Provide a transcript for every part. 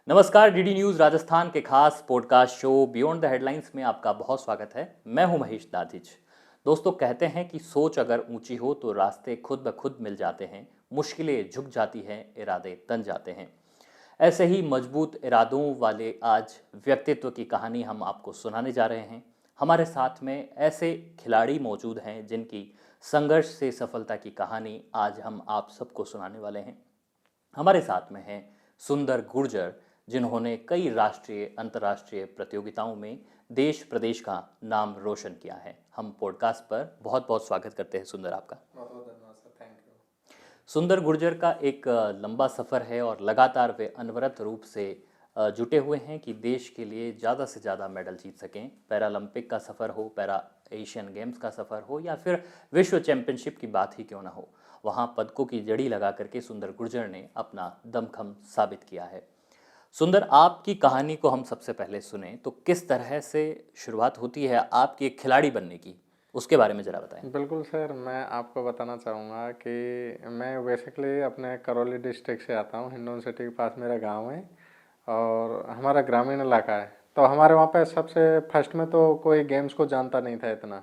नमस्कार, DD news Rajasthan के खास podcast show beyond the headlines में आपका बहुत स्वागत है। मैं हूं महेश दाधिच। दोस्तों, कहते हैं कि सोच अगर ऊंची हो तो रास्ते खुद ब खुद मिल जाते हैं, मुश्किलें झुक जाती हैं, इरादे तन जाते हैं। ऐसे ही मजबूत इरादों वाले आज व्यक्तित्व की कहानी हम आपको सुनाने जा रहे हैं। हमारे साथ में ऐसे खिलाड़ी मौजूद हैं जिनकी संघर्ष से सफलता की कहानी आज हम आप सबको सुनाने वाले हैं। हमारे साथ में हैं सुंदर गुर्जर, जिन्होंने कई राष्ट्रीय अंतर्राष्ट्रीय प्रतियोगिताओं में देश प्रदेश का नाम रोशन किया है। हम पॉडकास्ट पर बहुत बहुत स्वागत करते हैं सुंदर आपका। बहुत बहुत धन्यवाद सर, थैंक यू। सुंदर गुर्जर का एक लंबा सफ़र है और लगातार वे अनवरत रूप से जुटे हुए हैं कि देश के लिए ज़्यादा से ज़्यादा मेडल जीत सकें। पैरालंपिक का सफ़र हो, पैरा एशियन गेम्स का सफ़र हो या फिर विश्व चैंपियनशिप की बात ही क्यों ना हो, वहाँ पदकों की जड़ी लगा करके सुंदर गुर्जर ने अपना दमखम साबित किया है। सुंदर, आपकी कहानी को हम सबसे पहले सुने तो किस तरह से शुरुआत होती है आपकी एक खिलाड़ी बनने की, उसके बारे में ज़रा बताएं। बिल्कुल सर, मैं आपको बताना चाहूँगा कि मैं बेसिकली अपने करौली डिस्ट्रिक्ट से आता हूँ। हिंडौन सिटी के पास मेरा गांव है और हमारा ग्रामीण इलाका है। तो हमारे वहाँ पे सबसे फर्स्ट में तो कोई गेम्स को जानता नहीं था इतना,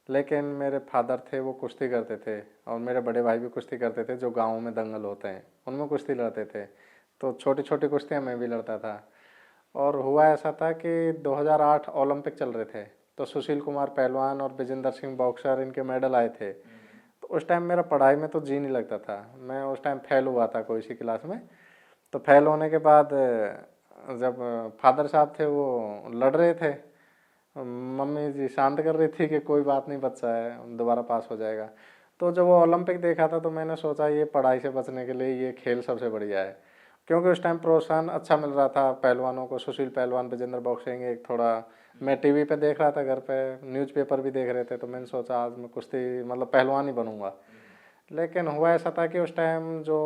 लेकिन मेरे फादर थे वो कुश्ती करते थे और मेरे बड़े भाई भी कुश्ती करते थे। जो गाँव में दंगल होते हैं उनमें कुश्ती लड़ते थे, तो छोटी छोटी कुश्तियाँ मैं भी लड़ता था। और हुआ ऐसा था कि 2008 ओलंपिक चल रहे थे, तो सुशील कुमार पहलवान और विजेंदर सिंह बॉक्सर, इनके मेडल आए थे। तो उस टाइम मेरा पढ़ाई में तो जी नहीं लगता था। मैं उस टाइम फेल हुआ था कोई सी क्लास में। तो फेल होने के बाद जब फादर साहब थे वो लड़ रहे थे, मम्मी जी शांत कर रही थी कि कोई बात नहीं, बच्चा है, दोबारा पास हो जाएगा। तो जब वो ओलंपिक देखा था तो मैंने सोचा ये पढ़ाई से बचने के लिए ये खेल सबसे बढ़िया है, क्योंकि उस टाइम प्रोत्साहन अच्छा मिल रहा था पहलवानों को। सुशील पहलवान, विजेंद्र बॉक्सिंग, एक थोड़ा मैं टीवी पे देख रहा था, घर पे न्यूज़पेपर भी देख रहे थे। तो मैंने सोचा आज मैं कुश्ती मतलब पहलवान ही बनूंगा। लेकिन हुआ ऐसा था कि उस टाइम जो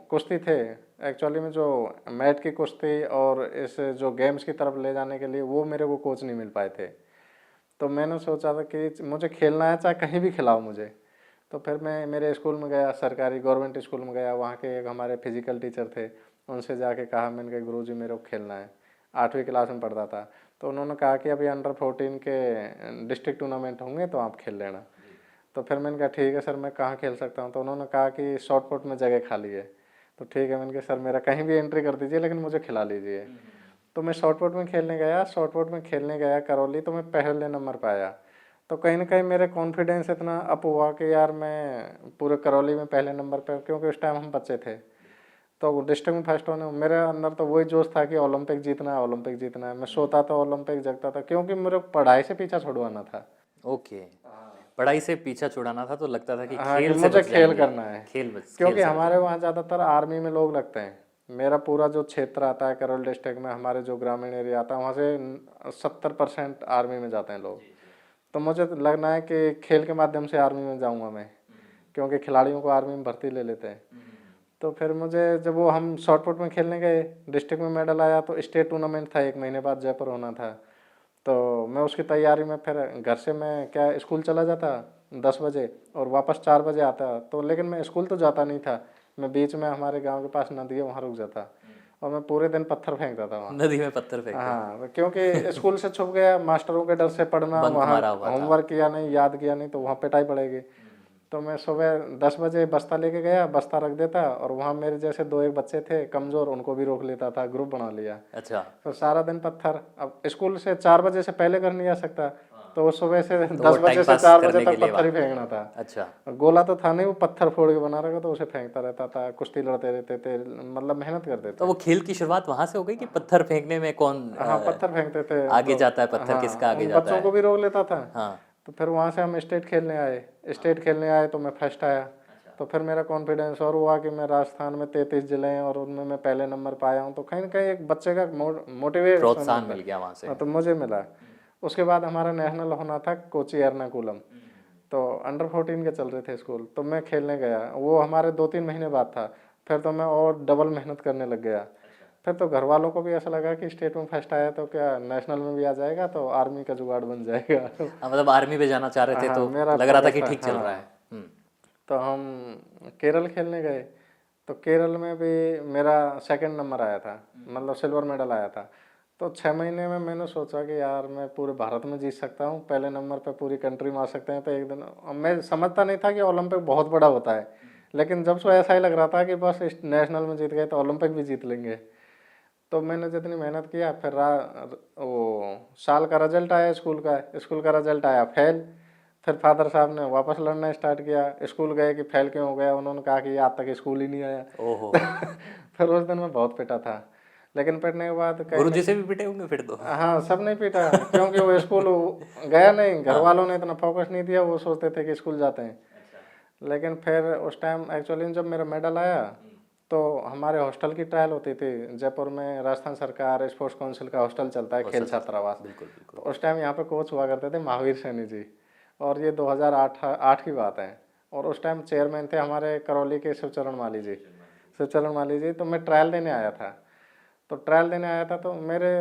कुश्ती थे, एक्चुअली में जो मैट की कुश्ती और इस जो गेम्स की तरफ ले जाने के लिए वो मेरे को कोच नहीं मिल पाए थे। तो मैंने सोचा था कि मुझे खेलना है, चाहे कहीं भी खिलाओ मुझे। तो फिर मैं मेरे स्कूल में गया, सरकारी गवर्नमेंट स्कूल में गया। वहाँ के एक हमारे फिजिकल टीचर थे, उनसे जाके कहा, मैंने कहा गुरुजी मेरे को खेलना है। 8वीं क्लास में पढ़ता था। तो उन्होंने कहा कि अभी अंडर 14 के डिस्ट्रिक्ट टूर्नामेंट होंगे तो आप खेल लेना। तो फिर मैंने कहा ठीक है सर, मैं कहाँ खेल सकता हूँ। तो उन्होंने कहा कि शॉर्ट पुट में जगह खाली है। तो ठीक है, मैंने कहा सर मेरा कहीं भी एंट्री कर दीजिए लेकिन मुझे खिला लीजिए। तो मैं शॉर्ट पुट में खेलने गया, शॉर्ट पुट में खेलने गया करौली, तो मैं पहले नंबर पर आया। तो कहीं ना कहीं मेरे कॉन्फिडेंस इतना अप हुआ कि यार मैं पूरे करौली में पहले नंबर पर, क्योंकि उस टाइम हम बच्चे थे। तो डिस्ट्रिक्ट में फर्स्ट होने मेरे अंदर तो वही जोश था कि ओलंपिक जीतना है, ओलंपिक जीतना है। मैं सोता था ओलंपिक, जगता था, क्योंकि मेरे को पढ़ाई से पीछा छुड़वाना था। ओके, पढ़ाई से पीछा छुड़ाना था तो लगता था कि हाँ, कि खेल से मुझे बच खेल जाएंगे। करना है, खेल क्योंकि से बच हमारे जाएंगे। वहाँ ज़्यादातर आर्मी में लोग लगते हैं। मेरा पूरा जो क्षेत्र आता है करौल डिस्ट्रिक्ट में, हमारे जो ग्रामीण एरिया आता है वहाँ से 70% आर्मी में जाते हैं लोग। तो मुझे तो लगना है कि खेल के माध्यम से आर्मी में जाऊँगा मैं, क्योंकि खिलाड़ियों को आर्मी में भर्ती ले लेते हैं। तो फिर मुझे जब वो हम शॉर्ट पुट में खेलने गए, डिस्ट्रिक्ट में मेडल आया। तो स्टेट टूर्नामेंट था, 1 महीने बाद जयपुर होना था। तो मैं उसकी तैयारी में फिर घर से मैं क्या स्कूल चला जाता 10 बजे और वापस 4 बजे आता। तो लेकिन मैं स्कूल तो जाता नहीं था, मैं बीच में हमारे गांव के पास नदी है वहाँ रुक जाता और मैं पूरे दिन पत्थर फेंकता था वहाँ। नदी में पत्थर फेंकते हाँ, क्योंकि स्कूल से छुप गया, मास्टरों के डर से पढ़ना, बंक वहाँ मारा हुआ था। होमवर्क किया नहीं, याद किया नहीं, तो वहाँ पिटाई पड़ेगी। तो मैं सुबह 10 बजे बस्ता लेके गया, बस्ता रख देता और वहाँ मेरे जैसे दो एक बच्चे थे कमज़ोर, उनको भी रोक लेता था, ग्रुप बना लिया। अच्छा, तो सारा दिन पत्थर, अब स्कूल से 4 बजे से पहले कर नहीं जा सकता। तो वो सुबह से तो वो 10 बजे टाइम से पास 4 बजे करने के तक लिए पत्थर ही वहाँ। फेंकना था। अच्छा, गोला तो था नहीं, वो पत्थर फोड़ के बना रखा, तो उसे फेंकता रहता था, कुश्ती लड़ते रहते थे, मतलब मेहनत करते तो थे। वो खेल की शुरुआत वहाँ से हो गई कि पत्थर फेंकने में कौन हाँ, पत्थर फेंकते थे। आगे तो जाता है, पत्थर किसका हाँ, आगे उन जाता बच्चों है। को भी रोक लेता था। हाँ। तो फिर वहाँ से हम स्टेट खेलने आए, स्टेट खेलने आए तो मैं फर्स्ट आया। तो फिर मेरा कॉन्फिडेंस और हुआ कि मैं राजस्थान में 33 जिले हैं और उनमें मैं पहले नंबर पर आया हूँ। तो कहीं ना कहीं एक बच्चे का मोटिवेशन प्रोत्साहन मिलता मिल गया वहाँ से। है। तो मुझे मिला। उसके बाद हमारा नेशनल होना था कोची एर्नाकुलम। तो अंडर 14 के चल रहे थे स्कूल, तो मैं खेलने गया, वो हमारे 2-3 महीने बाद था। फिर तो मैं और डबल मेहनत करने लग गया। फिर तो घर वालों को भी ऐसा लगा कि स्टेट में फर्स्ट आया तो क्या नेशनल में भी आ जाएगा, तो आर्मी का जुगाड़ बन जाएगा। मतलब आर्मी पे जाना चाह रहे थे हाँ, तो मेरा लग रहा था फोकस कि था। ठीक चल रहा है। हाँ, तो हम केरल खेलने गए। तो केरल में भी मेरा सेकंड नंबर आया था, मतलब सिल्वर मेडल आया था। तो 6 महीने में मैंने सोचा कि यार मैं पूरे भारत में जीत सकता हूँ, पहले नंबर पे पूरी कंट्री में आ सकते हैं। तो एक दिन मैं समझता नहीं था कि ओलंपिक बहुत बड़ा होता है, लेकिन जब से ऐसा ही लग रहा था कि बस इस नेशनल में जीत गए तो ओलंपिक भी जीत लेंगे। तो मैंने जितनी मेहनत किया, फिर वो साल का रिजल्ट आया, स्कूल का रिजल्ट आया फेल। फिर फादर साहब ने वापस लड़ना स्टार्ट किया, स्कूल गए कि फेल क्यों हो गया, उन्होंने कहा कि आज तक स्कूल ही नहीं आया। ओहो। फिर उस दिन मैं बहुत पिटा था, लेकिन पिटने के बाद कहीं ना गुरुजी से भी पिटे होंगे फिर तो। हाँ, सब नहीं पीटा, क्योंकि वो स्कूल गया नहीं, घर हाँ। वालों ने इतना फोकस नहीं दिया, वो सोचते थे कि स्कूल जाते हैं। लेकिन फिर उस टाइम एक्चुअली जब मेरा मेडल आया, तो हमारे हॉस्टल की ट्रायल होती थी जयपुर में, राजस्थान सरकार स्पोर्ट्स काउंसिल का हॉस्टल चलता है, खेल छात्रावास। बिल्कुल तो बिल्कुल। उस टाइम यहाँ पे कोच हुआ करते थे महावीर सैनी जी, और ये 2008 आठ की बात है। और उस टाइम चेयरमैन थे हमारे करौली के शिवचरण माली जी। तो मैं ट्रायल देने आया था, तो मेरे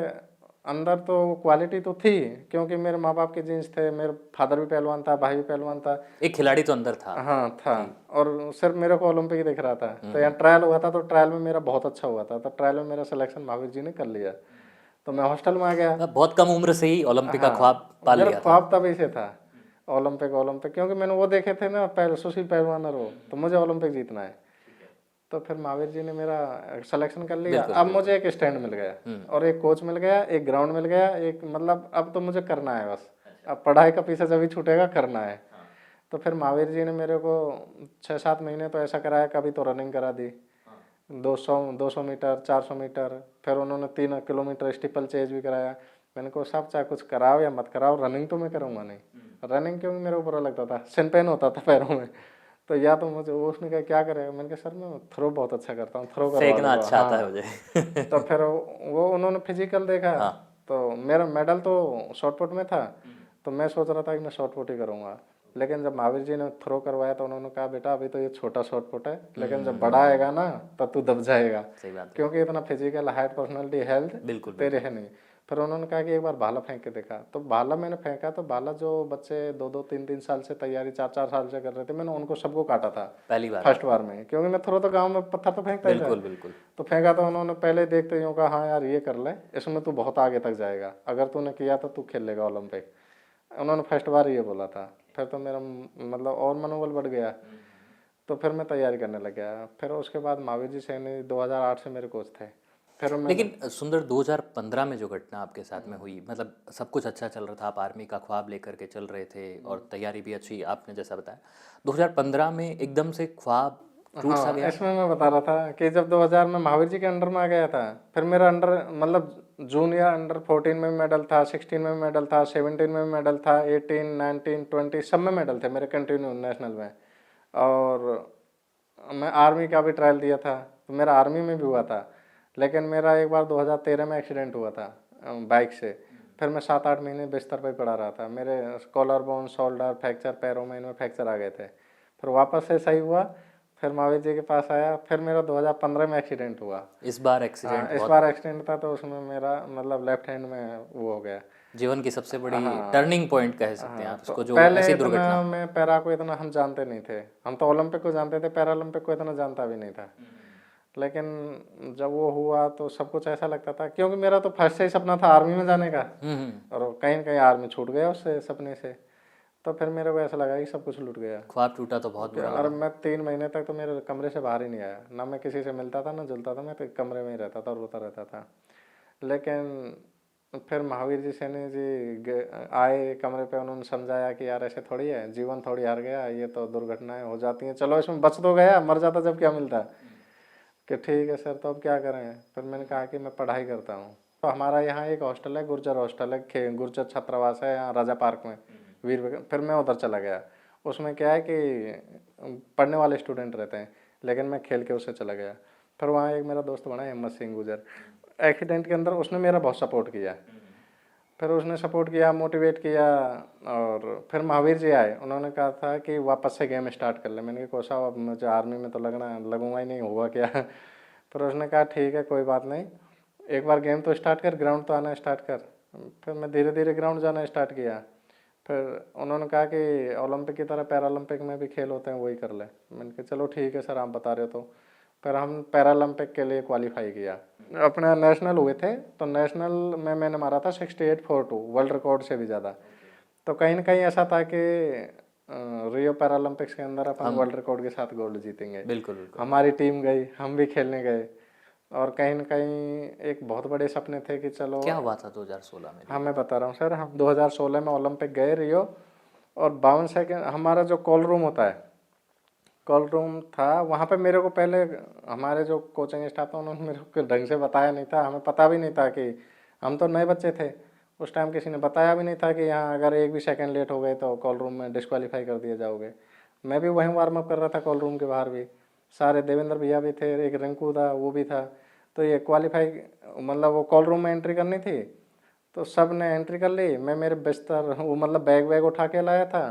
अंदर तो क्वालिटी तो थी, क्योंकि मेरे माँ बाप के जीन्स थे, मेरे फादर भी पहलवान था, भाई भी पहलवान था। एक खिलाड़ी तो अंदर था। हाँ था। जी। और सिर्फ मेरे को ओलंपिक ही दिख रहा था। तो यहाँ ट्रायल हुआ था, तो ट्रायल में मेरा बहुत अच्छा हुआ था, तो ट्रायल में मेरा सिलेक्शन महावीर जी ने कर लिया, तो मैं हॉस्टल में आ गया। मतलब बहुत कम उम्र से ही ओलंपिक का ख्वाब हाँ, पाल मेरा लिया था। ख्वाब तभी से था ओलंपिक ओलंपिक, क्योंकि मैंने वो देखे थे ना, पहले सुशील पहलवान और वो, तो मुझे ओलंपिक जीतना है। तो फिर महावीर जी ने मेरा सिलेक्शन कर लिया। बिल्कुल अब बिल्कुल। मुझे एक स्टैंड मिल गया, और एक कोच मिल गया, एक ग्राउंड मिल गया, एक मतलब अब तो मुझे करना है बस। अब पढ़ाई का पीछे जब भी छूटेगा, करना है। तो फिर महावीर जी ने मेरे को 6-7 महीने तो ऐसा कराया, कभी तो रनिंग करा दी, 200 मीटर, 400 मीटर। फिर उन्होंने 3 किलोमीटर स्टीपल चेज भी कराया। मैंने कहा साहब, चाहे कुछ कराओ या मत कराओ, रनिंग तो मैं करूँगा नहीं। रनिंग क्योंकि मेरे को बुरा लगता था, सिन पेन होता था पैरों में। तो या तो मुझे वो, उसने कहा क्या करेगा, मैंने कहा सर मैं थ्रो बहुत अच्छा करता हूँ, थ्रो करवा फेंकना दूंगा। अच्छा आता है हाँ। मुझे। तो फिर वो उन्होंने फिजिकल देखा, हाँ। तो मेरा मेडल तो शॉर्ट पुट में था, तो मैं सोच रहा था कि मैं शॉर्ट पुट ही करूँगा। लेकिन जब महावीर जी ने थ्रो करवाया, तो उन्होंने कहा बेटा अभी तो ये छोटा शॉर्ट पुट है, लेकिन जब बड़ा आएगा ना तब तू दब जाएगा, सही बात है। क्योंकि इतना फिजिकल हाइट, पर्सनैलिटी, हेल्थ बिल्कुल तेरे बिल्कुल। है नहीं। फिर उन्होंने कहा कि एक बार भाला फेंक के देखा, तो भाला मैंने फेंका, तो भाला जो बच्चे 2-2, 3-3 साल से तैयारी, 4-4 साल से कर रहे थे, मैंने उनको सबको काटा था पहली बार। फर्स्ट बार में, क्योंकि मैं थ्रो तो गाँव में पत्थर तो फेंकता ही था। बिल्कुल बिल्कुल। तो फेंका, तो उन्होंने पहले देखते यूँ कहा हाँ यार ये कर ले, इसमें तू बहुत आगे तक जाएगा, अगर तूने किया तो तू खेल लेगा ओलंपिक। उन्होंने फर्स्ट बार ये बोला था। फिर तो मेरा मतलब और मनोबल बढ़ गया, तो फिर मैं तैयारी करने लग गया। फिर उसके बाद महावीर जी सैनी 2008 से मेरे कोच थे। फिर मैंने लेकिन सुंदर, 2015 में जो घटना आपके साथ में हुई, मतलब सब कुछ अच्छा चल रहा था, आप आर्मी का ख्वाब लेकर के चल रहे थे और तैयारी भी अच्छी आपने जैसा बताया, 2015 में एकदम से ख्वाब टूट सा हाँ, गया। इसमें मैं बता रहा था कि जब 2000 में महावीर जी के अंडर में आ गया था, फिर मेरा अंडर मतलब जूनियर अंडर 14 में मेडल था, 16 में मेडल था, 17 में मेडल था, 18, 19, 20 सब में मेडल थे मेरे कंटिन्यू नेशनल में। और मैं आर्मी का भी ट्रायल दिया था, तो मेरा आर्मी में भी हुआ था। लेकिन मेरा एक बार 2013 में एक्सीडेंट हुआ था बाइक से। फिर मैं 7-8 महीने बिस्तर पर पड़ा रहा था, मेरे कॉलर बोन, शोल्डर फ्रैक्चर, पैरों में इनमें फ्रैक्चर आ गए थे। फिर वापस से सही हुआ, फिर महावीर जी के पास आया। फिर मेरा 2015 में एक्सीडेंट हुआ। इस बार हाँ, एक्सीडेंट इस बहुत बार एक्सीडेंट था, तो उसमें मेरा मतलब लेफ्ट हैंड में वो हो गया। जीवन की सबसे बड़ी हाँ। टर्निंग पॉइंट कह सकते हैं हाँ, आप तो इसको, जो पहले ऐसी दुर्घटना। इतना मैं पैरा को इतना हम जानते नहीं थे, हम तो ओलंपिक को जानते थे, पैरा ओलंपिक को इतना जानता भी नहीं था। लेकिन जब वो हुआ तो सब कुछ ऐसा लगता था, क्योंकि मेरा तो फर्स्ट से ही सपना था आर्मी में जाने का, और कहीं न कहीं आर्मी छूट गया उससे सपने से। तो फिर मेरे को ऐसा लगा कि सब कुछ लूट गया। ख्वाब टूटा तो बहुत बुरा और लगा। मैं 3 महीने तक तो मेरे कमरे से बाहर ही नहीं आया, ना मैं किसी से मिलता था ना जुलता था, मैं तो कमरे में ही रहता था और रोता रहता था। लेकिन फिर महावीर जी सैनी जी आए कमरे पे, उन्होंने समझाया कि यार ऐसे थोड़ी है, जीवन थोड़ी हार गया, ये तो दुर्घटनाएं हो जाती हैं, चलो इसमें बच तो गया, मर जाता जब क्या मिलता। कि ठीक है सर, तो अब क्या करें। फिर मैंने कहा कि मैं पढ़ाई करता हूँ। तो हमारा यहाँ एक हॉस्टल है, गुर्जर हॉस्टल है, गुर्जर छात्रावास है यहाँ राजा पार्क में, फिर मैं उधर चला गया। उसमें क्या है कि पढ़ने वाले स्टूडेंट रहते हैं, लेकिन मैं खेल के उससे चला गया। फिर वहाँ एक मेरा दोस्त बना हिम्मत सिंह गुजर, एक्सीडेंट के अंदर उसने मेरा बहुत सपोर्ट किया। फिर उसने सपोर्ट किया, मोटिवेट किया। और फिर महावीर जी आए, उन्होंने कहा था कि वापस से गेम स्टार्ट कर ले। मैंने कहा कोसा, अब मुझे आर्मी में तो लगूंगा ही नहीं, हुआ क्या। फिर उसने कहा ठीक है कोई बात नहीं, एक बार गेम तो स्टार्ट कर, ग्राउंड तो आना स्टार्ट कर। फिर मैं धीरे धीरे ग्राउंड जाना स्टार्ट किया। फिर उन्होंने कहा कि ओलंपिक की तरह पैरा ओलंपिक में भी खेल होते हैं, वही कर ले। मैंने कहा चलो ठीक है सर, आप बता रहे हो तो। फिर हम पैरालंपिक के लिए क्वालिफाई किया। अपना नेशनल हुए थे, तो नेशनल में मैंने मारा था 68.42, वर्ल्ड रिकॉर्ड से भी ज़्यादा। तो कहीं ना कहीं ऐसा था कि रियो पैरालंपिक्स के अंदर अपन वर्ल्ड रिकॉर्ड के साथ गोल्ड जीतेंगे। बिल्कुल बिल्कुल। हमारी टीम गई, हम भी खेलने गए, और कहीं ना कहीं एक बहुत बड़े सपने थे कि चलो। क्या हुआ था 2016 में? हाँ मैं बता रहा हूँ सर, हम 2016 में ओलंपिक गए रियो, और 52 सेकेंड हमारा जो कॉल रूम होता है, कॉल रूम था वहाँ पे। मेरे को पहले हमारे जो कोचिंग स्टाफ था उन्होंने मेरे को ढंग से बताया नहीं था, हमें पता भी नहीं था कि हम तो नए बच्चे थे उस टाइम, किसी ने बताया भी नहीं था कि यहाँ अगर एक भी सेकंड लेट हो गए तो कॉल रूम में डिस्क्वालीफाई कर दिए जाओगे। मैं भी वहीं वार्म अप कर रहा था कॉल रूम के बाहर भी, सारे देवेंद्र भैया भी थे, एक रिंकू था वो भी था। तो ये क्वालिफाई मतलब वो कॉल रूम में एंट्री करनी थी, तो सब ने एंट्री कर ली। मैं मेरे बिस्तर वो मतलब बैग वैग उठा के लाया था,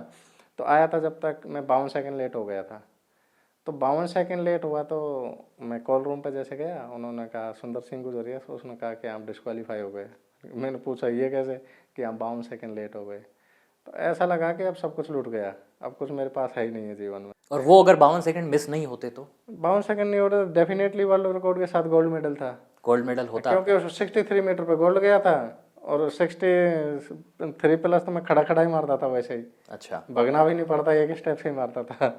तो आया था जब तक मैं 52 सेकेंड लेट हो गया था। तो 52 सेकेंड लेट हुआ, तो मैं कॉल रूम पे जैसे गया, उन्होंने कहा सुंदर सिंह गुजरिया, तो उसने कहा कि आप डिस्क्वालीफाई हो गए। मैंने पूछा ये कैसे, कि आप 52 सेकेंड लेट हो गए। तो ऐसा लगा कि अब सब कुछ लूट गया, अब कुछ मेरे पास है ही नहीं है जीवन में। और वो अगर 52 सेकंड मिस नहीं होते तो 52 सेकेंड नहीं होता, डेफिनेटली वर्ल्ड रिकॉर्ड के साथ गोल्ड मेडल था, गोल्ड मेडल होता? क्योंकि 63 मीटर पे गोल्ड गया था, और 63 प्लस तो मैं खड़ा खड़ा ही मारता था वैसे ही। अच्छा। भगना भी नहीं पड़ता, एक स्टेप से ही मारता था।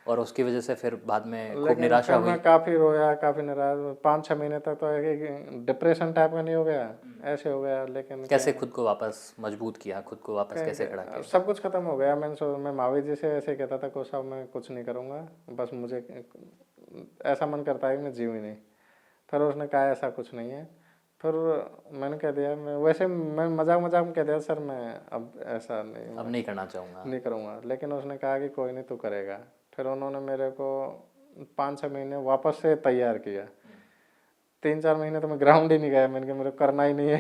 और उसकी वजह से फिर बाद में खूब लेकिन निराशा फिर हुई? मैं काफ़ी रोया, काफ़ी निराश, 5-6 महीने तक तो एक डिप्रेशन टाइप का नहीं हो गया, ऐसे हो गया। लेकिन कैसे खुद को वापस मजबूत किया, खुद को वापस कैसे खड़ा किया? सब कुछ खत्म हो गया। मैं महावीर जी से ऐसे कहता था को साहब मैं कुछ नहीं करूँगा, बस मुझे ऐसा मन करता है कि मैं जीव ही नहीं। फिर उसने कहा ऐसा कुछ नहीं है। फिर मैंने कह दिया, मैं वैसे मैं मजाक मजाक में कह दिया सर मैं अब ऐसा नहीं, अब नहीं करना चाहूँगा। नहीं करूँगा। लेकिन उसने कहा कि कोई नहीं तू करेगा। फिर उन्होंने मेरे को 5-6 महीने वापस से तैयार किया। 3-4 महीने तो मैं ग्राउंड ही नहीं गया, मैंने कहा मेरे को करना ही नहीं है।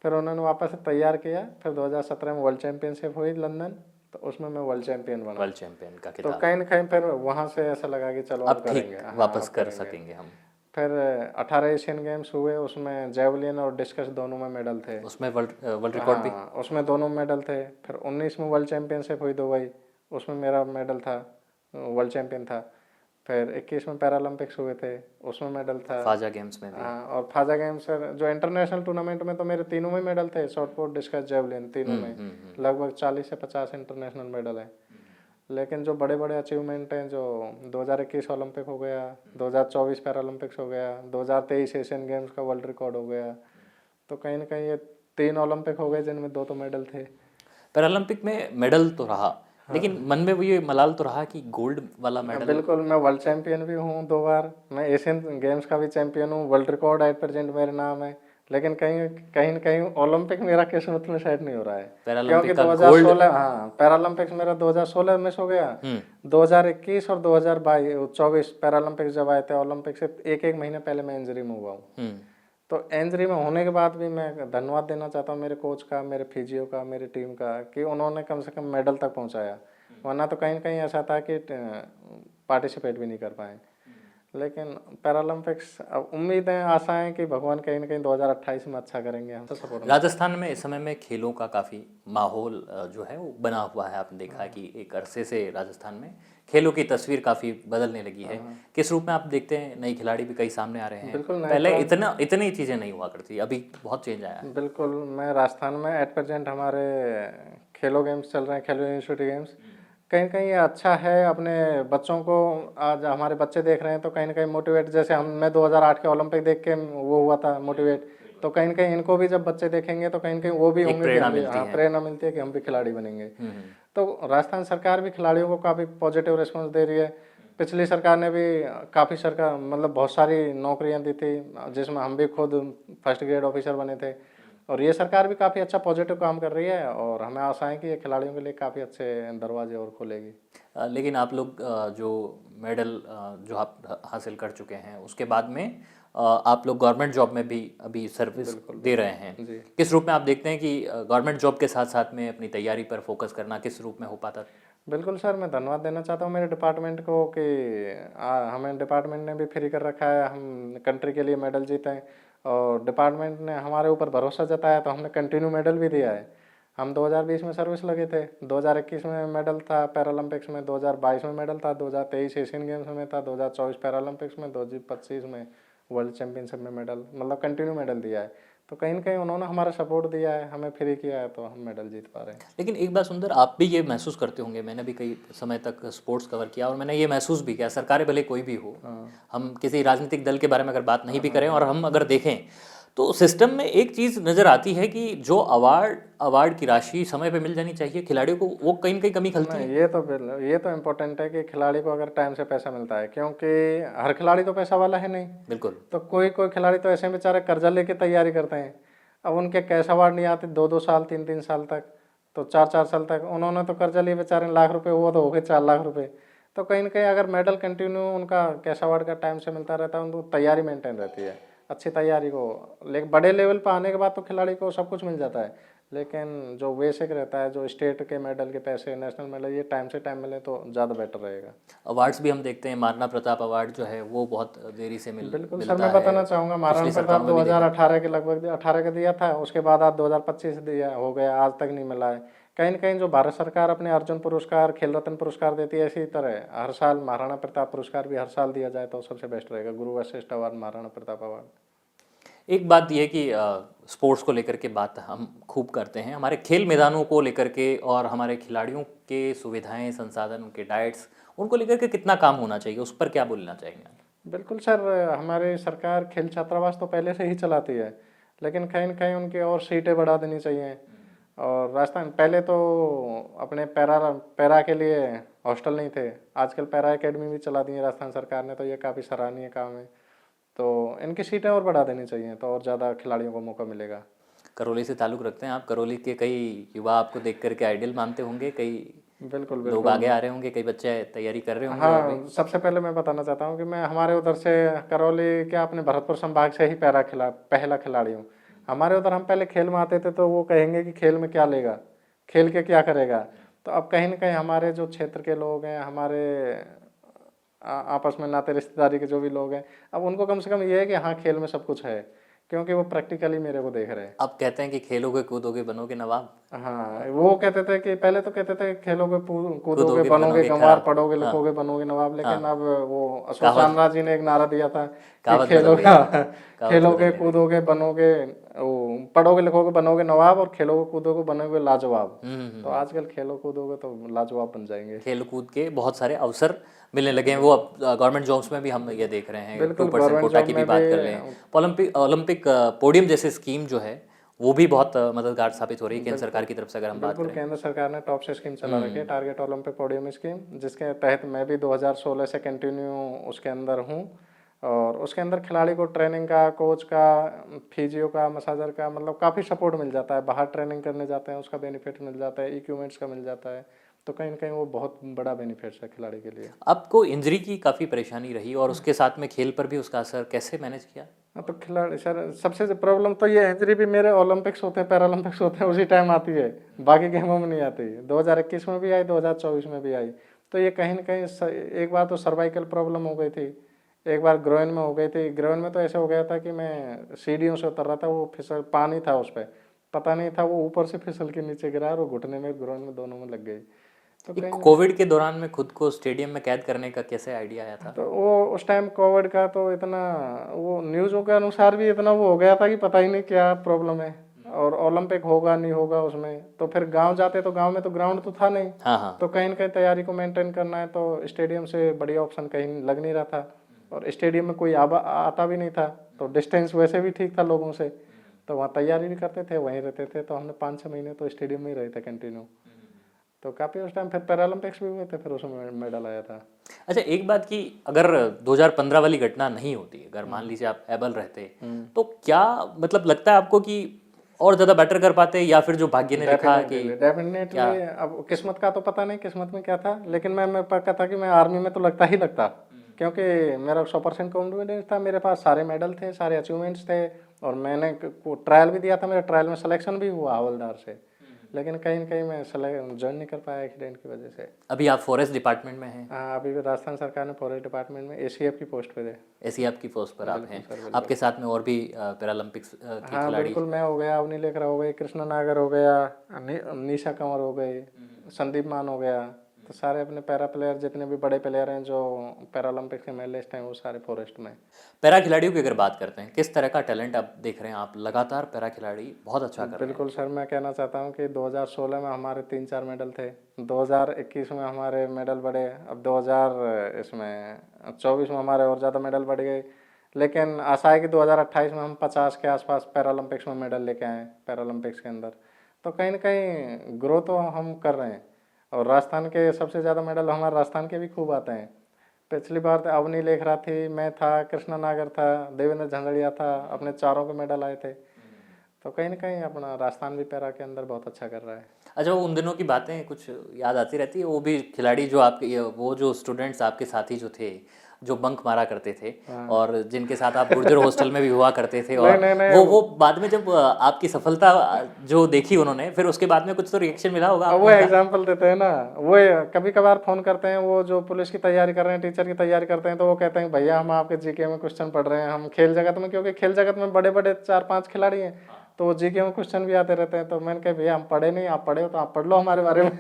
फिर उन्होंने वापस से तैयार किया। फिर 2017 में वर्ल्ड चैम्पियनशिप हुई लंदन, तो उसमें मैं वर्ल्ड चैम्पियन बना। वर्ल्ड चैंपियन का तो खिताब कहीं ना कहीं फिर वहाँ से ऐसा लगा कि चलो अब अब करेंगे, ठीक हाँ वापस अब कर करेंगे। सकेंगे हम। फिर 18 एशियन गेम्स हुए, उसमें जेवलिन और डिस्कस दोनों में मेडल थे। उसमें वर्ल्ड रिकॉर्ड भी? हाँ उसमें दोनों मेडल थे। फिर 19 में वर्ल्ड चैम्पियनशिप हुई दुबई, उसमें मेरा मेडल था, वर्ल्ड चैम्पियन था। फिर 21 में पैरालंपिक्स हुए थे, उसमें मेडल था। फाजा गेम्स में भी? हाँ, और फाजा गेम्स जो इंटरनेशनल टूर्नामेंट में तो मेरे तीनों में मेडल थे, शॉर्ट पुट, डिस्कस, जेवलिन, तीनों में लगभग 40 से 50 इंटरनेशनल मेडल हैं। लेकिन जो बड़े बड़े अचीवमेंट हैं, जो 2021 ओलंपिक हो गया, 2024 पैरालंपिक्स हो गया, 2023 एशियन गेम्स का वर्ल्ड रिकॉर्ड हो गया, तो कहीं ना कहीं ये 3 ओलंपिक हो गए जिनमें 2 तो मेडल थे। पैरालंपिक में मेडल तो रहा, लेकिन मन में वो ये मलाल तो रहा कि गोल्ड वाला मेडल। बिल्कुल, मैं वर्ल्ड चैंपियन भी हूँ 2 बार, मैं एशियन गेम्स का भी चैंपियन हूँ, वर्ल्ड रिकॉर्ड एट प्रेजेंट मेरे नाम है। लेकिन कहीं कहीं न कहीं ओलंपिक मेरा किस्मत में सेट नहीं हो रहा है, क्योंकि पैरालंपिक का 2016 हाँ पैरालंपिक्स मेरा 2016 मिस हो गया। हम्म 2021 और 2024 पैरालंपिक्स जब आए थे, ओलंपिक से एक एक महीने पहले मैं इंजरी में हुआ हूँ। हम्म तो इंजरी में होने के बाद भी मैं धन्यवाद देना चाहता हूँ मेरे कोच का, मेरे फिजियो का, मेरी टीम का, कि उन्होंने कम से कम मेडल तक पहुँचाया। वरना तो कहीं न कहीं ऐसा था कि पार्टिसिपेट भी नहीं कर पाए। लेकिन पैरालंपिक्स, अब उम्मीद है, आशाएं कि भगवान कहीं ना कहीं 2028 में अच्छा करेंगे, हम तो सपोर्ट। राजस्थान में इस समय में खेलों का काफ़ी माहौल जो है वो बना हुआ है। आपने देखा है कि एक अरसे से राजस्थान में खेलों की तस्वीर काफ़ी बदलने लगी है। किस रूप में आप देखते हैं? नए खिलाड़ी भी कई सामने आ रहे हैं। बिल्कुल नए पहले इतनी चीज़ें नहीं हुआ करती, अभी बहुत चेंज आया है। बिल्कुल, मैं राजस्थान में एट प्रेजेंट हमारे खेलो गेम्स चल रहे हैं, खेलो यूनिवर्सिटी गेम्स। कहीं कहीं ये अच्छा है, अपने बच्चों को आज हमारे बच्चे देख रहे हैं तो कहीं ना कहीं मोटिवेट, जैसे मैं 2008 के ओलंपिक देख के वो हुआ था मोटिवेट, तो कहीं ना कहीं इनको भी जब बच्चे देखेंगे तो कहीं ना कहीं वो भी एक होंगे कि प्रेरणा हम भी, मिलती हाँ है। प्रेरणा मिलती है कि हम भी खिलाड़ी बनेंगे। हम्म तो राजस्थान सरकार भी खिलाड़ियों को काफ़ी पॉजिटिव रिस्पॉन्स दे रही है। पिछली सरकार ने भी काफ़ी सरकार मतलब बहुत सारी नौकरियां दी थी, जिसमें हम भी खुद फर्स्ट ग्रेड ऑफिसर बने थे। और ये सरकार भी काफ़ी अच्छा पॉजिटिव काम कर रही है, और हमें आशा है कि ये खिलाड़ियों के लिए काफ़ी अच्छे दरवाजे और खोलेगी। लेकिन आप लोग जो मेडल जो आप हासिल कर चुके हैं उसके बाद में आप लोग गवर्नमेंट जॉब में भी अभी सर्विस दे रहे हैं। जी किस रूप में आप देखते हैं कि गवर्नमेंट जॉब के साथ साथ में अपनी तैयारी पर फोकस करना किस रूप में हो पाता? बिल्कुल सर, मैं धन्यवाद देना चाहता हूँ मेरे डिपार्टमेंट को कि हमें डिपार्टमेंट ने भी फ्री कर रखा है, हम कंट्री के लिए मेडल जीते हैं, और डिपार्टमेंट ने हमारे ऊपर भरोसा जताया तो हमने कंटिन्यू मेडल भी दिया है। हम 2020 में सर्विस लगे थे, 2021 में मेडल था पैरालंपिक्स में, 2022 में मेडल था, 2023 एशियन गेम्स में था, 2024 पैरालंपिक्स में, 2025 में वर्ल्ड चैंपियनशिप में मेडल, मतलब कंटिन्यू मेडल दिया है। तो कहीं ना कहीं उन्होंने हमारा सपोर्ट दिया है, हमें फ्री किया है, तो हम मेडल जीत पा रहे हैं। लेकिन एक बात सुंदर, आप भी ये महसूस करते होंगे, मैंने भी कई समय तक स्पोर्ट्स कवर किया और मैंने ये महसूस भी किया, सरकारें भले कोई भी हो, हम किसी राजनीतिक दल के बारे में अगर बात नहीं भी करें और हम अगर देखें तो सिस्टम में एक चीज़ नज़र आती है कि जो अवार्ड की राशि समय पे मिल जानी चाहिए खिलाड़ियों को, वो कहीं ना कहीं कमी खलती है। नहीं, ये तो इम्पोर्टेंट है कि खिलाड़ी को अगर टाइम से पैसा मिलता है, क्योंकि हर खिलाड़ी तो पैसा वाला है नहीं। बिल्कुल। तो कोई कोई खिलाड़ी तो ऐसे बेचारे कर्जा लेके तैयारी करते हैं, अब उनके कैश अवार्ड नहीं आते 2-2 साल 3-3 साल तक, तो 4-4 साल तक उन्होंने तो कर्जा लिए बेचारे लाख रुपए, वो तो हो गए 4 लाख रुपए। तो कहीं ना कहीं अगर मेडल कंटिन्यू उनका कैश अवार्ड का टाइम से मिलता रहता है, उनको तैयारी मेंटेन रहती है, अच्छी तैयारी को, लेकिन बड़े लेवल पर आने के बाद तो खिलाड़ी को सब कुछ मिल जाता है, लेकिन जो बेसिक रहता है, जो स्टेट के मेडल के पैसे, नेशनल मेडल, ये टाइम से टाइम मिले तो ज़्यादा बेटर रहेगा। अवार्ड्स भी हम देखते हैं, महाराणा प्रताप अवार्ड जो है वो बहुत देरी से बिल्कुल सर, मिलता मैं है। बताना चाहूँगा, महाराणा पिछली प्रताप सरकारों में भी देखा। 2018 के लगभग 18 का दिया था, उसके बाद आज 2025 दिया हो गया, आज तक नहीं मिला है। कहीं ना कहीं जो भारत सरकार अपने अर्जुन पुरस्कार, खेल रत्न पुरस्कार देती है, इसी तरह हर साल महाराणा प्रताप पुरस्कार भी हर साल दिया जाए तो सबसे बेस्ट रहेगा, गुरु वशिष्ठ अवार्ड, महाराणा प्रताप अवार्ड। एक बात यह कि स्पोर्ट्स को लेकर के बात हम खूब करते हैं, हमारे खेल मैदानों को लेकर के और हमारे खिलाड़ियों के सुविधाएं, संसाधन, उनके डाइट्स, उनको लेकर के कितना काम होना चाहिए, उस पर क्या बोलना चाहेंगे? बिल्कुल सर, हमारी सरकार खेल छात्रावास तो पहले से ही चलाती है, लेकिन कहीं न कहीं उनकी और सीटें बढ़ा देनी चाहिए। और राजस्थान पहले तो अपने पैरा के लिए हॉस्टल नहीं थे, आजकल पैरा एकेडमी भी चला दी है राजस्थान सरकार ने, तो ये काफ़ी सराहनीय काम है। तो इनकी सीटें और बढ़ा देनी चाहिए तो और ज़्यादा खिलाड़ियों को मौका मिलेगा। करौली से ताल्लुक़ रखते हैं आप, करौली के कई युवा आपको देख करके आइडियल मानते होंगे, कई बिल्कुल लोग बिल्कुल। आगे आ रहे होंगे, कई बच्चे तैयारी कर रहे होंगे और भी। हाँ, सबसे पहले मैं बताना चाहता हूँ कि मैं हमारे उधर से करौली क्या अपने भरतपुर संभाग से ही पहला खिलाड़ी हूँ। हमारे उधर हम पहले खेल में आते थे तो वो कहेंगे कि खेल में क्या लेगा, खेल के क्या करेगा। तो अब कहीं ना कहीं हमारे जो क्षेत्र के लोग हैं, हमारे आपस में नाते रिश्तेदारी के जो भी लोग हैं, अब उनको कम से कम ये है कि हाँ खेल में सब कुछ है, क्योंकि वो प्रैक्टिकली मेरे को देख रहे हैं। अब कहते हैं कि खेलोगे कूदोगे बनोगे नवाब। हाँ, वो कहते थे कि पहले तो कहते थे खेलोगे कूदोगे कूदोगे बनोगे बनोगे गंवार, खराब। पढ़ोगे हाँ लिखोगे बनोगे नवाब। लेकिन हाँ, अब वो अशोक कहावत चांद्रा जी ने एक नारा दिया था कि कहावत बदल गई, कहावत खेलोगे बदल गई। कूदोगे बनोगे, वो पढ़ोगे लिखोगे बनोगे नवाब, और खेलोगे कूदोगे बनोगे लाजवाब। तो आजकल खेलो कूदोगे तो लाजवाब बन जाएंगे। खेल कूद के बहुत सारे अवसर मिलने लगे हैं, वो अब गवर्नमेंट जॉब्स में भी हम ये देख रहे हैं। बिल्कुल, 2% गवर्नमेंट कोटा जॉब की भी में बात भी कर लें, ओलंपिक पोडियम जैसे स्कीम जो है वो भी बहुत मददगार साबित हो रही है केंद्र सरकार की तरफ से, अगर हम बात बिल्कुल, करें। केंद्र सरकार ने टॉप से स्कीम चला रखी है, टारगेट ओलंपिक पोडियम स्कीम, जिसके तहत मैं भी 2016 से कंटिन्यू उसके अंदर हूँ। और उसके अंदर खिलाड़ी को ट्रेनिंग का, कोच का, फिजियो का, मसाजर का, मतलब काफ़ी सपोर्ट मिल जाता है। बाहर ट्रेनिंग करने जाते हैं उसका बेनिफिट मिल जाता है, इक्विपमेंट्स का मिल जाता है। तो कहीं ना कहीं वो बहुत बड़ा बेनिफिट है खिलाड़ी के लिए। आपको इंजरी की काफ़ी परेशानी रही और उसके साथ में खेल पर भी उसका असर, कैसे मैनेज किया? हाँ, तो खिलाड़ी सर, सबसे प्रॉब्लम तो ये इंजरी भी मेरे ओलंपिक्स होते हैं, पैरालंपिक्स होते हैं, उसी टाइम आती है, बाकी गेमों में नहीं आती। 2021 में भी आई, 2024 में भी आई। तो ये कहीं ना कहीं एक बार तो सर्वाइकल प्रॉब्लम हो गई थी, एक बार ग्रोइन में हो गई थी। ग्रोइन में तो ऐसे हो गया था कि मैं सीढ़ियों से उतर रहा था, वो फिसल, पानी था उस पर, पता नहीं था, वो ऊपर से फिसल के नीचे गिरा और घुटने में, ग्रोइन में, दोनों में लग गई। तो एक कहीं कोविड के दौरान में खुद को स्टेडियम में कैद करने का कैसे आइडिया आया था? तो वो उस टाइम कोविड का तो इतना, वो न्यूज़ों के अनुसार भी इतना वो हो गया था कि पता ही नहीं क्या प्रॉब्लम है, और ओलंपिक होगा नहीं होगा उसमें। तो फिर गांव जाते तो गांव में तो ग्राउंड तो था नहीं। हाँ हाँ। तो कहीं ना कहीं तैयारी को मेंटेन करना है, तो स्टेडियम से बढ़िया ऑप्शन कहीं लग नहीं रहा था, और स्टेडियम में कोई आता भी नहीं था, तो डिस्टेंस वैसे भी ठीक था लोगों से, तो वहाँ तैयारी भी करते थे, वहीं रहते थे। तो हमने 5-6 महीने तो स्टेडियम में ही रहे थे कंटिन्यू। तो काफ़ी उस टाइम फिर पैरालंपिक्स भी हुए थे, फिर उसमें मेडल आया था। अच्छा, एक बात कि अगर 2015 वाली घटना नहीं होती, अगर मान लीजिए आप एबल रहते, तो क्या मतलब लगता है आपको कि और ज़्यादा बेटर कर पाते, या फिर जो भाग्य ने लिखा कि डेफिनेटली अब किस्मत का तो पता नहीं किस्मत में क्या था, लेकिन मैं पक्का था कि मैं आर्मी में तो लगता ही लगता, क्योंकि मेरा 100% कॉन्फिडेंस था, मेरे पास सारे मेडल थे, सारे अचीवमेंट्स थे, और मैंने ट्रायल भी दिया था, मेरा ट्रायल में सिलेक्शन भी हुआ हवलदार से। लेकिन कहीं न कहीं मैं सेलेक्ट ज्वाइन नहीं कर पाया एक्सीडेंट की वजह से। अभी आप फॉरेस्ट डिपार्टमेंट में हैं? हाँ, अभी भी राजस्थान सरकार ने फॉरेस्ट डिपार्टमेंट में एसीएफ की पोस्ट पे है। एसीएफ की पोस्ट पर आप बिल्कुल हैं। सर, बिल्कुल। आपके साथ में और भी पैरालंपिक्स के हाँ, खिलाड़ी? बिल्कुल, मैं हो गया, अवनी लेखरा हो गई, कृष्णा नागर हो गया, निशा कंवर हो गई, संदीप मान हो गया। तो सारे अपने पैरा प्लेयर जितने भी बड़े प्लेयर हैं जो पैरालंपिक्स के मेडलिस्ट हैं वो सारे फॉरेस्ट में। पैरा खिलाड़ियों की अगर बात करते हैं, किस तरह का टैलेंट आप देख रहे हैं? आप लगातार पैरा खिलाड़ी बहुत अच्छा कर रहे हैं। बिल्कुल सर, मैं कहना चाहता हूँ कि 2016 में हमारे 3-4 मेडल थे, 2021 में हमारे मेडल बढ़े, अब 2024 में हमारे और ज़्यादा मेडल बढ़ गए। लेकिन आशा है कि 2028 में हम 50 के आसपास पैरालंपिक्स में मेडल लेके आए पैरालंपिक्स के अंदर। तो कहीं ना कहीं ग्रो तो हम कर रहे हैं और राजस्थान के सबसे ज़्यादा मेडल हमारे राजस्थान के भी खूब आते हैं। पिछली बार तो अवनी लेखरा थी, मैं था, कृष्णा नागर था, देवेंद्र झंझड़िया था, अपने चारों के मेडल आए थे। तो कहीं ना कहीं अपना राजस्थान भी पैरा के अंदर बहुत अच्छा कर रहा है। अच्छा, वो उन दिनों की बातें कुछ याद आती रहती है? वो भी खिलाड़ी जो आपके, वो जो स्टूडेंट्स आपके साथी जो थे, जो बंक मारा करते थे और जिनके साथ आप गुर्जर हॉस्टल में भी हुआ करते थे, और नहीं, वो बाद में जब आपकी सफलता जो देखी उन्होंने, फिर उसके बाद में कुछ तो रिएक्शन मिला होगा अब आपको वो उनका? एग्जाम्पल देते हैं ना, वो कभी कभार फोन करते हैं, वो जो पुलिस की तैयारी कर रहे हैं, टीचर की तैयारी करते हैं, तो वो कहते हैं भैया हम आपके जीके में क्वेश्चन पढ़ रहे हैं, हम खेल जगत में, क्योंकि खेल जगत में बड़े बड़े 4-5 खिलाड़ी हैं, तो वो जीके में क्वेश्चन भी आते रहते हैं। तो मैंने कहा भैया हम पढ़े नहीं, आप पढ़े हो तो आप पढ़ लो हमारे बारे में।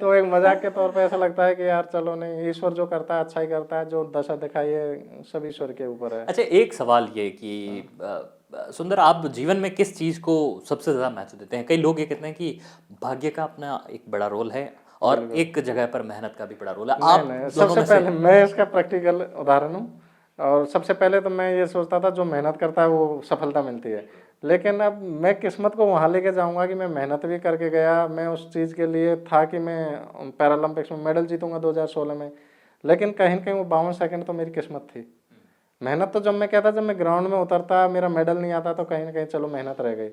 तो एक मजाक के तौर पे ऐसा लगता है कि यार चलो, नहीं, ईश्वर जो करता है अच्छा ही करता है, जो दशा दिखाई है सब ईश्वर के ऊपर है। अच्छा, एक सवाल ये कि सुंदर, आप जीवन में किस चीज़ को सबसे ज़्यादा महत्व देते हैं? कई लोग ये कहते हैं कि भाग्य का अपना एक बड़ा रोल है और एक जगह पर मेहनत का भी बड़ा रोल है। आप नहीं, दोनों सबसे में से? पहले मैं इसका प्रैक्टिकल उदाहरण हूँ। और सबसे पहले तो मैं ये सोचता था जो मेहनत करता है वो सफलता मिलती है, लेकिन अब मैं किस्मत को वहाँ लेके जाऊँगा कि मैं मेहनत भी करके गया, मैं उस चीज़ के लिए था कि मैं पैरालंपिक्स में मेडल जीतूंगा 2016 में, लेकिन कहीं न कहीं वो 52 सेकंड तो मेरी किस्मत थी। मेहनत तो जब मैं कहता, जब मैं ग्राउंड में उतरता मेरा मेडल नहीं आता तो कहीं ना कहीं चलो मेहनत रह गई,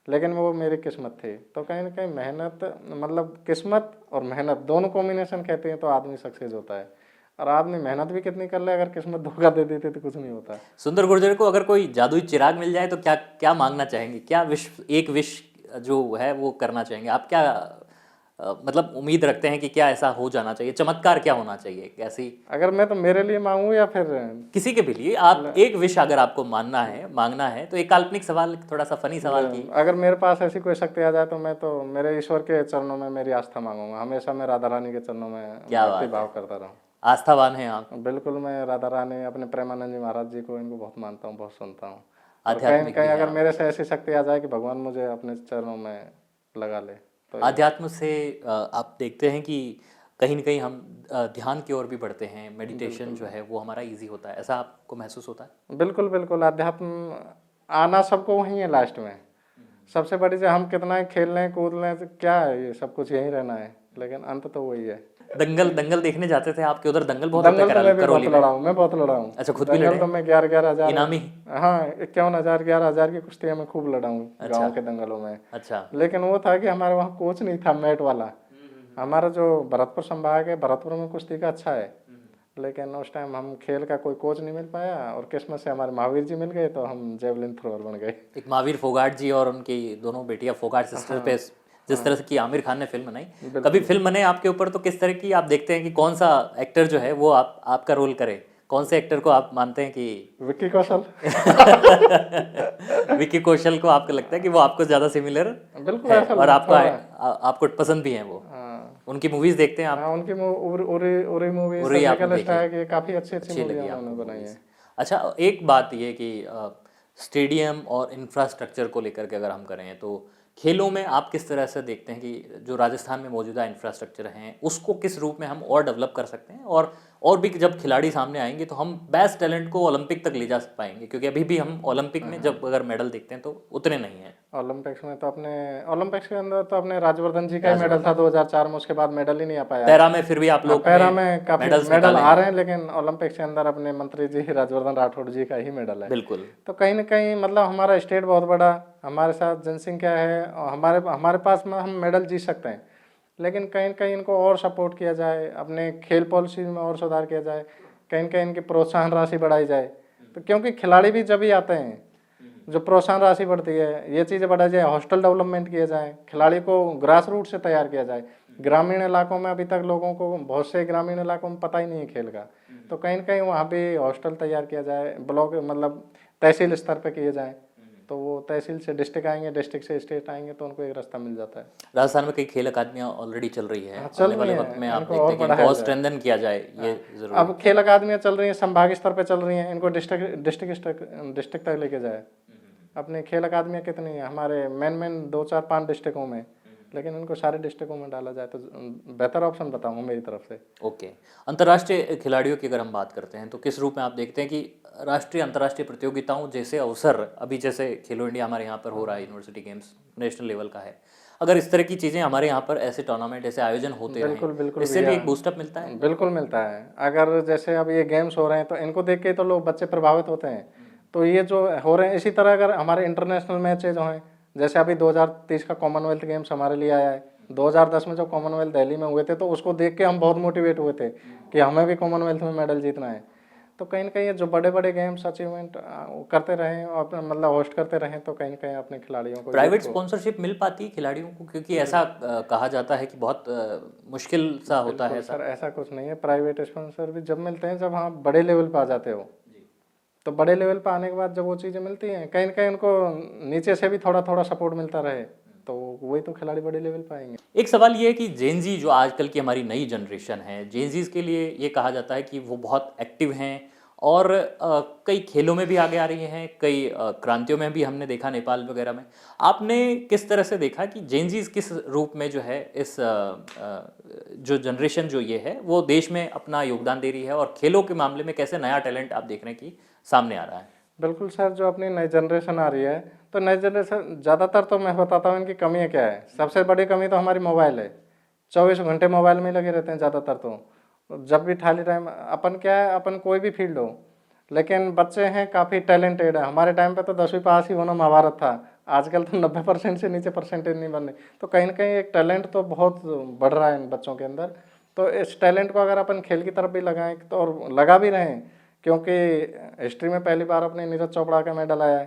लेकिन वो मेरी किस्मत थी। तो कहीं ना कहीं मेहनत, मतलब किस्मत और मेहनत दोनों कॉम्बिनेशन कहते हैं तो आदमी सक्सेस होता है। और आदमी मेहनत भी कितनी कर ले, अगर किस्मत धोखा दे देती तो कुछ नहीं होता। सुंदर गुर्जर को अगर कोई जादुई चिराग मिल जाए तो क्या क्या मांगना चाहेंगे? क्या एक विश जो है वो करना चाहेंगे आप? क्या मतलब उम्मीद रखते हैं कि क्या ऐसा हो जाना चाहिए? चमत्कार क्या होना चाहिए? कैसी? अगर मैं तो मेरे लिए मांगू या फिर किसी के भी लिए आप एक विश अगर आपको मांगना है तो एक काल्पनिक सवाल, थोड़ा सा फनी सवाल की। अगर मेरे पास ऐसी कोई शक्ति आ जाए तो मैं तो मेरे ईश्वर के चरणों में मेरी आस्था मांगूंगा। हमेशा मैं राधा रानी के चरणों में क्या भक्ति बात भाव है, करता रहूँ। आस्थावान है आप। बिल्कुल, मैं राधा रानी, अपने प्रेमानंद जी महाराज जी को, इनको बहुत मानता हूँ, बहुत सुनता हूँ। और कहीं न आध्यात्मिक भी कहीं हैं अगर आप। मेरे से ऐसी शक्ति आ जाए कि भगवान मुझे अपने चरणों में लगा ले तो आध्यात्म से आप देखते हैं कि कहीं न कहीं हम ध्यान की ओर भी बढ़ते हैं, मेडिटेशन जो है वो हमारा इजी होता है, ऐसा आपको महसूस होता है? बिल्कुल, बिल्कुल, अध्यात्म आना सबको वहीं है लास्ट में। सबसे बड़ी चीज़, हम कितना ही खेल लें कूद लें तो क्या है, ये सब कुछ यहीं रहना है, लेकिन अंत तो वही है। दंगल दंगल देखने जाते थे आपके उधर? दंगल बहुत होता दंगल तो है मैं भी बहुत करौली में। लड़ा हूँ, मैं बहुत लड़ा हूँ। अच्छा, खुद भी दंगल लड़े? तो मैं 11-11 हज़ार, इनामी? हाँ, 51,000 11,000 की कुश्तियाँ मैं खूब लड़ा हूँ गाँव के दंगलों में। अच्छा। लेकिन वो था कि हमारे वहाँ कोच नहीं था मैट वाला। हमारा जो भरतपुर संभाग है, भरतपुर में कुश्ती का अच्छा है, लेकिन उस टाइम हम खेल का कोई कोच नहीं मिल पाया और किस्मत से हमारे महावीर जी मिल गए तो हम जेवलिन थ्रोअर बन गए। एक महावीर फोगाट जी और उनकी दोनों बेटियां फोगाट सिस्टर पे जिस तरह से की आमिर खान ने फिल्म बनाई, कभी फिल्म बने आपके ऊपर तो किस तरह की आप देखते हैं कि कौन सा एक्टर जो है वो आपका रोल करे? कौन से एक्टर को आप मानते हैं कि? विक्की कौशल। विक्की कौशल को आपको लगता है कि वो आपको ज्यादा सिमिलर बिल्कुल है ऐसा और लगता है। आपको पसंद भी है वो? हाँ, उनकी मूवीज देखते हैं आप? हाँ, उनकी उरी मूवी, उरी आपने सर्जिकल देखी? स्ट्राइक, ये काफ़ी अच्छी अच्छी मूवी लगी उन्होंने आपको बनाई मूवीज? है। अच्छा, एक बात ये कि स्टेडियम और इंफ्रास्ट्रक्चर को लेकर के अगर हम करें तो खेलों में आप किस तरह से देखते हैं कि जो राजस्थान में मौजूदा इंफ्रास्ट्रक्चर हैं उसको किस रूप में हम और डेवलप कर सकते हैं, और भी जब खिलाड़ी सामने आएंगे तो हम बेस्ट टैलेंट को ओलंपिक तक ले जा पाएंगे? क्योंकि अभी भी हम ओलंपिक में जब अगर मेडल देखते हैं तो उतने नहीं हैं। ओलंपिक्स में तो ओलंपिक्स के अंदर तो अपने राजवर्धन जी का ही मेडल था 2004 में, उसके बाद मेडल ही नहीं आ पाया। पैरा में फिर भी आप लोग पैरा में काफी मेडल्स मेडल निकाले आ हैं। रहे हैं, लेकिन ओलंपिक्स के अंदर अपने मंत्री जी राजवर्धन राठौड़ जी का ही मेडल है। बिल्कुल। तो कहीं ना कहीं मतलब हमारा स्टेट बहुत बड़ा, हमारे साथ जनसंख्या है और हमारे पास में हम मेडल जीत सकते हैं, लेकिन कहीं न कहीं इनको और सपोर्ट किया जाए, अपने खेल पॉलिसी में और सुधार किया जाए, कहीं न कहीं इनकी प्रोत्साहन राशि बढ़ाई जाए। तो क्योंकि खिलाड़ी भी जब ही आते हैं जो प्रोत्साहन राशि बढ़ती है, ये चीज़ें बढ़ाई जाए, हॉस्टल डेवलपमेंट किया जाए, खिलाड़ी को ग्रास रूट से तैयार किया जाए। ग्रामीण इलाकों में अभी तक लोगों को, बहुत से ग्रामीण इलाकों में पता ही नहीं है खेल का, तो कहीं न कहीं वहाँ भी हॉस्टल तैयार किया जाए, ब्लॉक मतलब तहसील स्तर पे किए जाएँ, तो वो तहसील से डिस्ट्रिक्ट आएंगे, डिस्ट्रिक्ट से स्टेट आएंगे, तो उनको एक रास्ता मिल जाता है। राजस्थान में कई खेल अकादमियाँ ऑलरेडी चल रही है, हाँ, चल आने रही वाले हैं, वक्त में आप इनको देखते और हैं कि इनको बढ़ाया और जाए। स्ट्रेंथन किया जाए, ये जरूरी अब खेल अकादमियाँ चल रही हैं, संभागीय स्तर पे चल रही हैं, इनको डिस्ट्रिक्ट तक लेके जाए। अपने खेल अकादमियाँ कितनी हैं हमारे मेन 2 4 5 डिस्ट्रिक्टों में, लेकिन इनको सारे डिस्ट्रिक्टों में डाला जाए तो बेहतर ऑप्शन बताऊंगा मेरी तरफ से। ओके। अंतर्राष्ट्रीय खिलाड़ियों की अगर हम बात करते हैं तो किस रूप में आप देखते हैं कि राष्ट्रीय अंतर्राष्ट्रीय प्रतियोगिताओं जैसे अवसर, अभी जैसे खेलो इंडिया हमारे यहाँ पर हो रहा है, यूनिवर्सिटी गेम्स नेशनल लेवल का है, अगर इस तरह की चीज़ें हमारे यहाँ पर ऐसे टूर्नामेंट, ऐसे आयोजन होते बिल्कुल रहें, बिल्कुल इससे भी भैया, एक बूस्टअप मिलता है। बिल्कुल मिलता है। अगर जैसे अब ये गेम्स हो रहे हैं तो इनको देख के तो लोग, बच्चे प्रभावित होते हैं, तो ये जो हो रहे हैं, इसी तरह अगर हमारे इंटरनेशनल मैच जो हैं, जैसे अभी 2030 का कॉमनवेल्थ गेम्स हमारे लिए आया है, 2010 में जो कॉमनवेल्थ दिल्ली में हुए थे, तो उसको देख के हम बहुत मोटिवेट हुए थे कि हमें भी कॉमनवेल्थ में मेडल जीतना है। तो कहीं न कहीं ये जो बड़े बड़े गेम्स अचीवमेंट करते रहें और मतलब होस्ट करते रहें, तो कहीं न कहीं अपने खिलाड़ियों को, प्राइवेट स्पॉन्सरशिप मिल पाती है खिलाड़ियों को, क्योंकि ऐसा कहा जाता है कि बहुत मुश्किल सा होता है सर ऐसा। ऐसा कुछ नहीं है। प्राइवेट स्पॉन्सर भी जब मिलते हैं, जब हाँ बड़े लेवल पे आ जाते हो, तो बड़े लेवल पे आने के बाद जब वो चीज़ें मिलती हैं, कहीं न कहीं उनको नीचे से भी थोड़ा थोड़ा सपोर्ट मिलता रहे, तो वही तो खिलाड़ी बड़े लेवल पे आएंगे। एक सवाल ये है कि जेनजी जो आजकल की हमारी नई जनरेशन है, जेनजीज के लिए ये कहा जाता है कि वो बहुत एक्टिव हैं और कई खेलों में भी आगे आ रही हैं, कई क्रांतियों में भी हमने देखा नेपाल वगैरह में। आपने किस तरह से देखा कि जेनजीज किस रूप में जो है इस जो जनरेशन जो ये है वो देश में अपना योगदान दे रही है, और खेलों के मामले में कैसे नया टैलेंट आप देख रहे हैं कि सामने आ रहा है? बिल्कुल सर, जो अपनी नई जनरेशन आ रही है, तो नई जनरेशन ज़्यादातर, तो मैं बताता हूँ इनकी कमियाँ क्या है। सबसे बड़ी कमी तो हमारी मोबाइल है, 24 घंटे मोबाइल में ही लगे रहते हैं ज़्यादातर। तो जब भी खाली टाइम, अपन क्या है, अपन कोई भी फील्ड हो, लेकिन बच्चे हैं काफ़ी टैलेंटेड है। हमारे टाइम पे तो 10वीं पास ही होना महाभारत था, आजकल तो 90% से नीचे परसेंटेज नहीं बनने। तो कहीं ना कहीं एक टैलेंट तो बहुत बढ़ रहा है इन बच्चों के अंदर। तो इस टैलेंट को अगर अपन खेल की तरफ भी लगाएं, तो और लगा भी रहें, क्योंकि हिस्ट्री में पहली बार अपने नीरज चोपड़ा का मेडल आया है,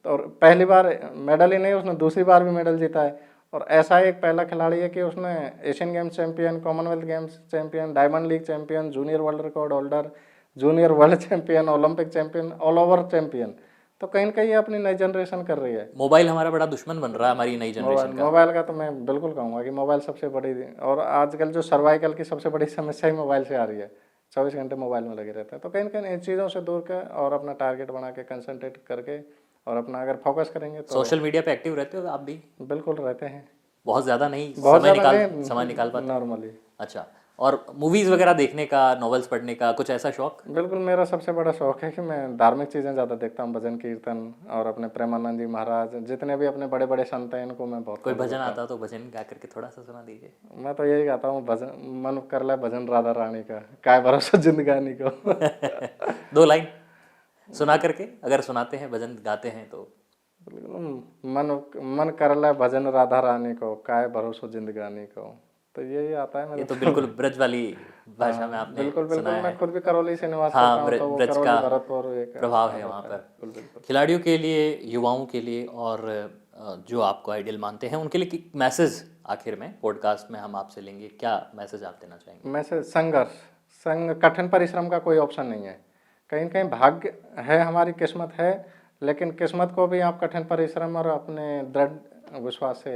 तो और पहली बार मेडल ही नहीं, उसने दूसरी बार भी मेडल जीता है। और ऐसा एक पहला खिलाड़ी है कि उसने Asian games champion, Commonwealth games champion, diamond league champion, junior world record holder, junior world champion, Olympic champion, all over champion. तो कहीं ना कहीं ये अपनी नई जनरेशन कर रही है। मोबाइल हमारा बड़ा दुश्मन बन रहा है हमारी नई जनरेशन का। मोबाइल का तो मैं बिल्कुल कहूँगा कि मोबाइल सबसे बड़ी, और आजकल जो सर्वाइकल की सबसे बड़ी समस्या ही मोबाइल से आ रही है। 24 घंटे मोबाइल में लगे रहते हैं। तो कहीं ना कहीं इन चीज़ों से दूर कर और अपना टारगेट बना के कंसंट्रेट करके और अपना अगर फोकस करेंगे तो। सोशल मीडिया पे एक्टिव रहते हो आप भी? बिल्कुल रहते हैं। बहुत ज़्यादा नहीं, बहुत समय ज़्यादा निकाल पाते? नॉर्मली। अच्छा। और मूवीज़ वगैरह देखने का, नॉवेल्स पढ़ने का कुछ ऐसा शौक? बिल्कुल, मेरा सबसे बड़ा शौक है कि मैं धार्मिक चीज़ें ज़्यादा देखता हूँ, भजन कीर्तन, और अपने प्रेमानंद जी महाराज, जितने भी अपने बड़े बड़े संत हैं, इनको मैं बहुत। कोई भजन आता तो भजन गा करके थोड़ा सा सुना दीजिए। मैं तो यही गाता हूँ, भजन मन कर ले भजन राधा रानी का, काय भरोसा जिंदगानी को। 2 लाइन सुना करके, अगर सुनाते हैं, भजन गाते हैं तो। मन मन कर ले भजन राधा रानी को, काय भरोसा जिंदगानी को। तो यही आता है मेरे। ये तो बिल्कुल ब्रज वाली भाषा में आपने बिल्कुल बिल्कुल, सुनाया मैं है। खुद भी करौली से निवास हाँ, करता हूँ, तो वो ब्रज करौली का भरतपुर एक प्रभाव है वहाँ पर। बिल्कुल बिल्कुल। खिलाड़ियों के लिए, युवाओं के लिए, और जो आपको आइडियल मानते हैं उनके लिए मैसेज आखिर में पॉडकास्ट में हम आपसे लेंगे, क्या मैसेज आप देना चाहेंगे? मैसेज संघर्ष, कठिन परिश्रम का कोई ऑप्शन नहीं है। कहीं कहीं भाग्य है, हमारी किस्मत है, लेकिन किस्मत को भी आप कठिन परिश्रम और अपने दृढ़ विश्वास से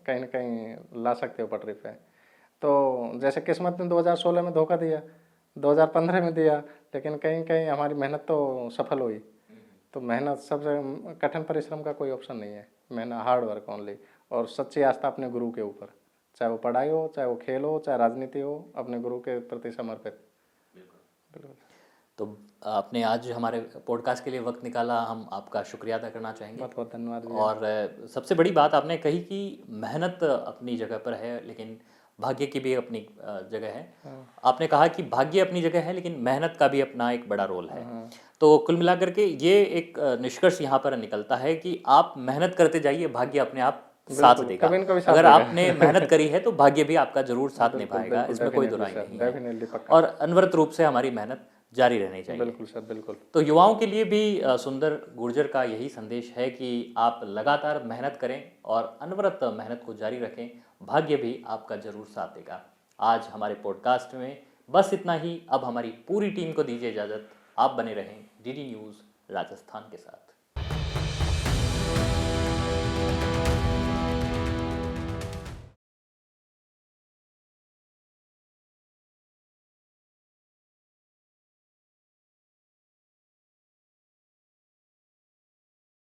कहीं ना कहीं ला सकते हो पटरी पे। तो जैसे किस्मत ने 2016 में धोखा दिया, 2015 में दिया, लेकिन कहीं कहीं हमारी मेहनत तो सफल हुई। तो मेहनत, सबसे कठिन परिश्रम का कोई ऑप्शन नहीं है, मेहनत, हार्ड वर्क ओनली, और सच्ची आस्था अपने गुरु के ऊपर, चाहे वो पढ़ाई हो, चाहे वो खेल हो, चाहे राजनीति हो, अपने गुरु के प्रति समर्पित। बिल्कुल। तो आपने आज हमारे पॉडकास्ट के लिए वक्त निकाला, हम आपका शुक्रिया अदा करना चाहेंगे। बहुत बहुत धन्यवाद। और सबसे बड़ी बात आपने कही कि मेहनत अपनी जगह पर है, लेकिन भाग्य की भी अपनी जगह है। आपने कहा कि भाग्य अपनी जगह है, लेकिन मेहनत का भी अपना एक बड़ा रोल है। तो कुल मिलाकर के ये एक निष्कर्ष यहाँ पर निकलता है कि आप मेहनत करते जाइए, भाग्य अपने आप साथ देगा। अगर आपने मेहनत करी है तो भाग्य भी आपका जरूर साथ निभाएगा, इसमें कोई दो राय नहीं है। और अनवरत रूप से हमारी मेहनत जारी रहनी चाहिए। बिल्कुल सर, बिल्कुल। तो युवाओं के लिए भी सुंदर गुर्जर का यही संदेश है कि आप लगातार मेहनत करें और अनवरत मेहनत को जारी रखें, भाग्य भी आपका जरूर साथ देगा। आज हमारे पॉडकास्ट में बस इतना ही। अब हमारी पूरी टीम को दीजिए इजाज़त। आप बने रहें डीडी न्यूज़ राजस्थान के साथ।